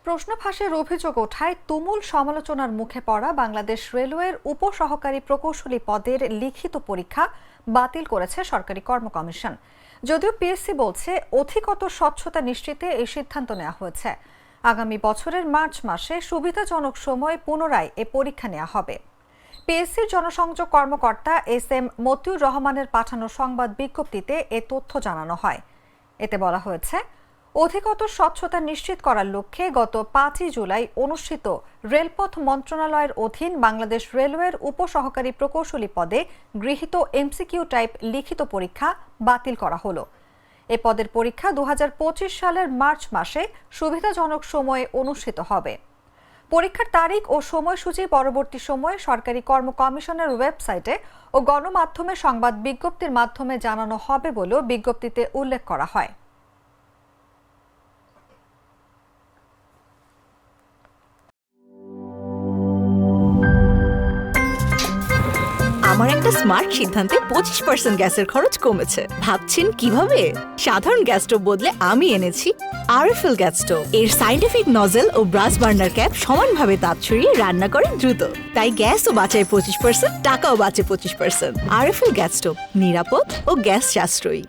প্রশ্ন ফাঁসের অভিযোগ ওঠায় তুমুল সমালোচনার মুখে পড়া বাংলাদেশ রেলওয়ের উপসহকারী প্রকৌশলী পদের লিখিত পরীক্ষা বাতিল করেছে সরকারি কর্ম কমিশন। যদিও পিএসসি বলছে অধিকতর স্বচ্ছতা নিশ্চিতে এই সিদ্ধান্ত নেওয়া হয়েছে। আগামী বছরের মার্চ মাসে সুবিধাজনক সময়ে পুনরায় এ পরীক্ষা নেওয়া হবে। পিএসসির জনসংযোগ কর্মকর্তা এস.এম. মতিউর রহমানের পাঠানো সংবাদ বিজ্ঞপ্তিতে এ তথ্য জানানো হয়। এতে বলা হয়েছে, অধিকতর স্বচ্ছতা নিশ্চিত করার লক্ষ্যে গত 5 জুলাই অনুষ্ঠিত রেলপথ মন্ত্রণালয়ের অধীন বাংলাদেশ রেলওয়ের উপসহকারী প্রকৌশলী পদে গৃহীত এমসিকিউ টাইপ লিখিত পরীক্ষা বাতিল করা হলো। এ পদের পরীক্ষা 2025 সালের মার্চ মাসে সুবিধাজনক সময়ে অনুষ্ঠিত হবে। পরীক্ষার তারিখ ও সময়সূচি পরবর্তী সময়ে সরকারি কর্ম কমিশনের ওয়েবসাইটে ও গণমাধ্যমে সংবাদ বিজ্ঞপ্তির মাধ্যমে জানানো হবে বলেও বিজ্ঞপ্তিতে উল্লেখ করা হয়। আমার একটা স্মার্ট সিদ্ধান্তে 25% গ্যাসের খরচ কমেছে। ভাবছেন কিভাবে? সাধারণ গ্যাস স্টোভ বদলে আমি এনেছি আরএফএল গ্যাস স্টোভ। এর সাইন্টিফিক নজল ও ব্রাস বার্নার ক্যাপ সমানভাবে তাপ ছড়িয়ে রান্না করে দ্রুত, তাই গ্যাসও বাঁচায় 25%, টাকাও বাঁচে 25%। আরএফএল গ্যাস স্টোভ নিরাপদ ও গ্যাস সাশ্রয়ী।